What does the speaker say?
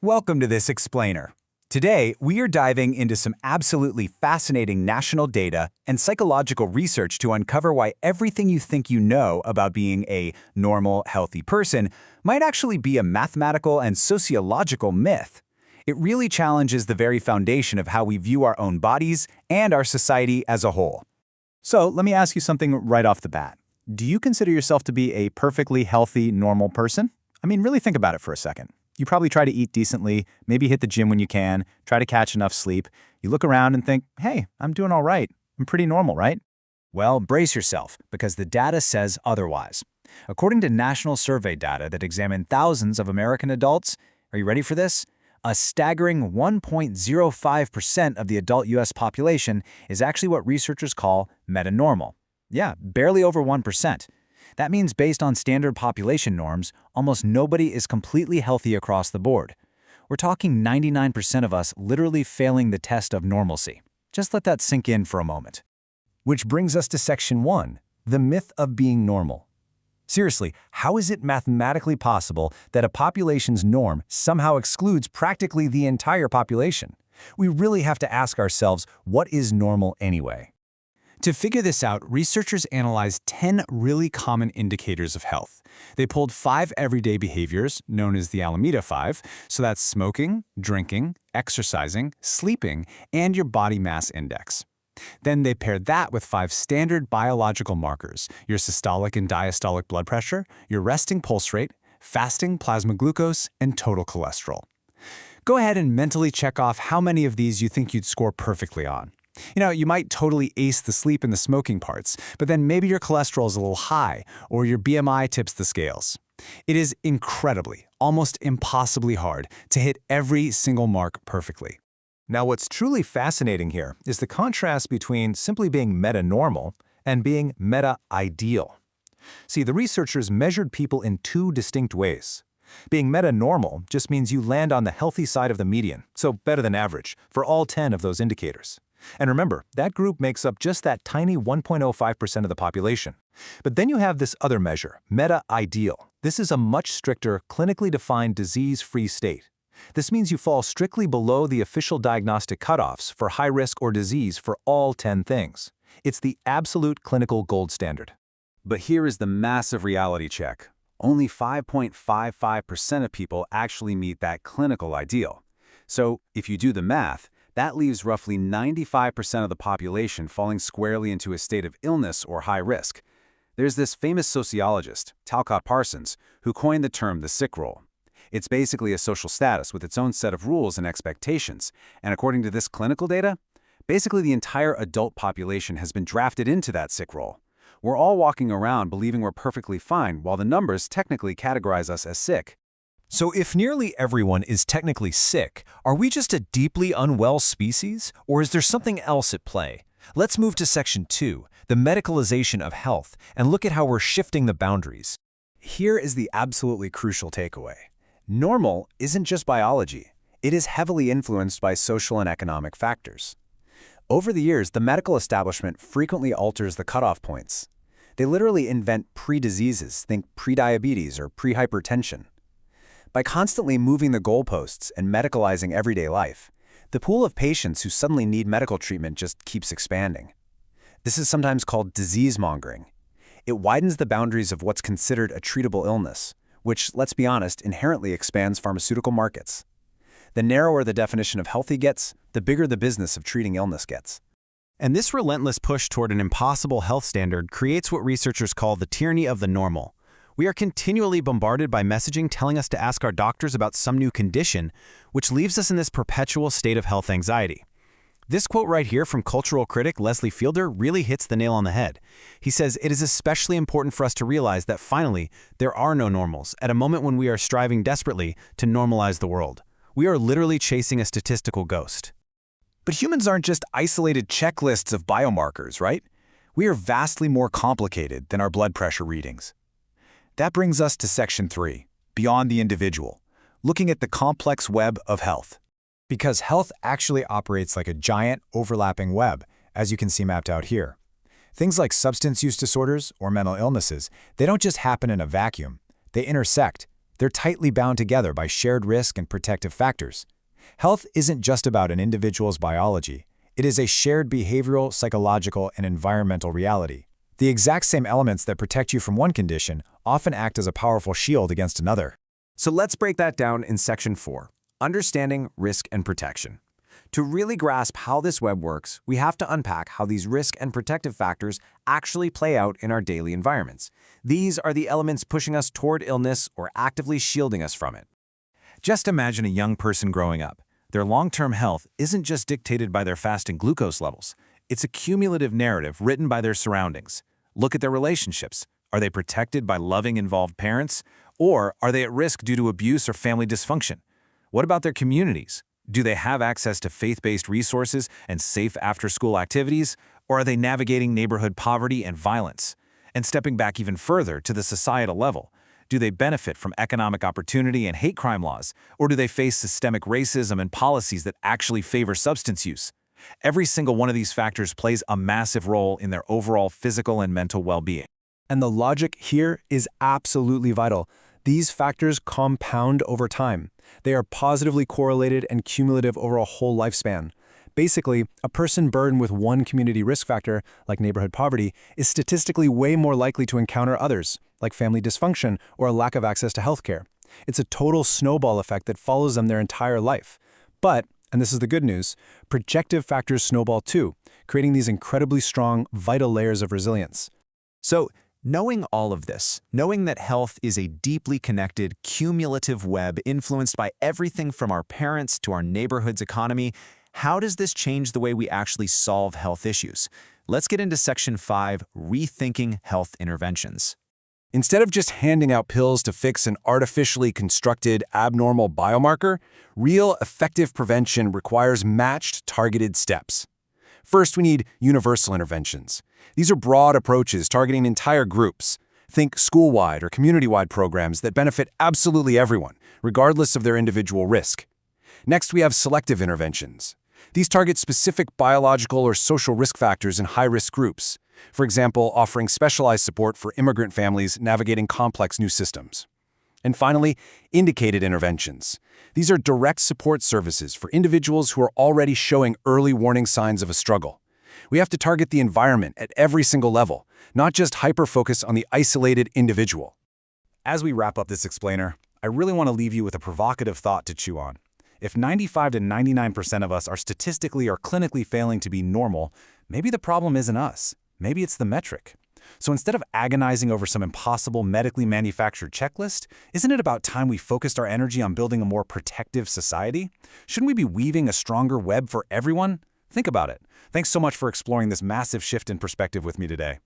Welcome to this explainer. Today, we are diving into some absolutely fascinating national data and psychological research to uncover why everything you think you know about being a normal, healthy person might actually be a mathematical and sociological myth. It really challenges the very foundation of how we view our own bodies and our society as a whole. So, let me ask you something right off the bat. Do you consider yourself to be a perfectly healthy, normal person? I mean, really think about it for a second. You probably try to eat decently, maybe hit the gym when you can, try to catch enough sleep. You look around and think, hey, I'm doing all right. I'm pretty normal, right? Well, brace yourself, because the data says otherwise. According to national survey data that examined thousands of American adults, are you ready for this? A staggering 1.05% of the adult U.S. population is actually what researchers call metanormal. Yeah, barely over 1%. That means based on standard population norms, almost nobody is completely healthy across the board. We're talking 99% of us literally failing the test of normalcy. Just let that sink in for a moment. Which brings us to Section 1, the myth of being normal. Seriously, how is it mathematically possible that a population's norm somehow excludes practically the entire population? We really have to ask ourselves, what is normal anyway? To figure this out, researchers analyzed 10 really common indicators of health. They pulled 5 everyday behaviors, known as the Alameda 5, so that's smoking, drinking, exercising, sleeping, and your body mass index. Then they paired that with 5 standard biological markers, your systolic and diastolic blood pressure, your resting pulse rate, fasting plasma glucose, and total cholesterol. Go ahead and mentally check off how many of these you think you'd score perfectly on. You might totally ace the sleep and the smoking parts, but then maybe your cholesterol is a little high, or your BMI tips the scales. It is incredibly, almost impossibly hard to hit every single mark perfectly. Now, what's truly fascinating here is the contrast between simply being meta-normal and being meta-ideal. See, the researchers measured people in 2 distinct ways. Being meta-normal just means you land on the healthy side of the median, so better than average, for all 10 of those indicators. And remember, that group makes up just that tiny 1.05% of the population. But then you have this other measure, meta-ideal. This is a much stricter, clinically defined disease-free state. This means you fall strictly below the official diagnostic cutoffs for high risk or disease for all 10 things. It's the absolute clinical gold standard. But here is the massive reality check. Only 5.55% of people actually meet that clinical ideal. So, if you do the math, that leaves roughly 95% of the population falling squarely into a state of illness or high risk. There's this famous sociologist, Talcott Parsons, who coined the term the sick role. It's basically a social status with its own set of rules and expectations, and according to this clinical data, basically the entire adult population has been drafted into that sick role. We're all walking around believing we're perfectly fine, while the numbers technically categorize us as sick. So if nearly everyone is technically sick, are we just a deeply unwell species, or is there something else at play? Let's move to Section 2, the medicalization of health, and look at how we're shifting the boundaries. Here is the absolutely crucial takeaway. Normal isn't just biology. It is heavily influenced by social and economic factors. Over the years, the medical establishment frequently alters the cutoff points. They literally invent pre-diseases, think prediabetes or prehypertension. By constantly moving the goalposts and medicalizing everyday life, the pool of patients who suddenly need medical treatment just keeps expanding. This is sometimes called disease-mongering. It widens the boundaries of what's considered a treatable illness, which, let's be honest, inherently expands pharmaceutical markets. The narrower the definition of healthy gets, the bigger the business of treating illness gets. And this relentless push toward an impossible health standard creates what researchers call the tyranny of the normal. We are continually bombarded by messaging telling us to ask our doctors about some new condition, which leaves us in this perpetual state of health anxiety. This quote right here from cultural critic Leslie Fielder really hits the nail on the head. He says, "It is especially important for us to realize that finally, there are no normals at a moment when we are striving desperately to normalize the world. We are literally chasing a statistical ghost." But humans aren't just isolated checklists of biomarkers, right? We are vastly more complicated than our blood pressure readings. That brings us to Section 3, beyond the individual, looking at the complex web of health. Because health actually operates like a giant overlapping web, as you can see mapped out here. Things like substance use disorders or mental illnesses, they don't just happen in a vacuum. They intersect, They're tightly bound together by shared risk and protective factors. Health isn't just about an individual's biology. It is a shared behavioral, psychological, and environmental reality. The exact same elements that protect you from one condition often act as a powerful shield against another. So let's break that down in Section 4, Understanding Risk and Protection. To really grasp how this web works, we have to unpack how these risk and protective factors actually play out in our daily environments. These are the elements pushing us toward illness or actively shielding us from it. Just imagine a young person growing up. Their long-term health isn't just dictated by their fasting glucose levels. It's a cumulative narrative written by their surroundings. Look at their relationships. Are they protected by loving, involved parents? Or are they at risk due to abuse or family dysfunction? What about their communities? Do they have access to faith-based resources and safe after-school activities? Or are they navigating neighborhood poverty and violence? And stepping back even further to the societal level, do they benefit from economic opportunity and hate crime laws? Or do they face systemic racism and policies that actually favor substance use? Every single one of these factors plays a massive role in their overall physical and mental well-being. And the logic here is absolutely vital. These factors compound over time. They are positively correlated and cumulative over a whole lifespan. Basically, a person burdened with one community risk factor, like neighborhood poverty, is statistically way more likely to encounter others, like family dysfunction or a lack of access to healthcare. It's a total snowball effect that follows them their entire life. But, and this is the good news, projective factors snowball too, creating these incredibly strong, vital layers of resilience. So, knowing all of this, knowing that health is a deeply connected, cumulative web influenced by everything from our parents to our neighborhood's economy, how does this change the way we actually solve health issues? Let's get into Section 5, Rethinking Health Interventions. Instead of just handing out pills to fix an artificially constructed abnormal biomarker, real effective prevention requires matched, targeted steps. First, we need universal interventions. These are broad approaches targeting entire groups. Think school-wide or community-wide programs that benefit absolutely everyone, regardless of their individual risk. Next, we have selective interventions. These target specific biological or social risk factors in high-risk groups. For example, offering specialized support for immigrant families navigating complex new systems. And finally, indicated interventions. These are direct support services for individuals who are already showing early warning signs of a struggle. We have to target the environment at every single level, not just hyper-focus on the isolated individual. As we wrap up this explainer, I really want to leave you with a provocative thought to chew on. If 95 to 99% of us are statistically or clinically failing to be normal, maybe the problem isn't us. Maybe it's the metric. So instead of agonizing over some impossible medically manufactured checklist, isn't it about time we focused our energy on building a more protective society? Shouldn't we be weaving a stronger web for everyone? Think about it. Thanks so much for exploring this massive shift in perspective with me today.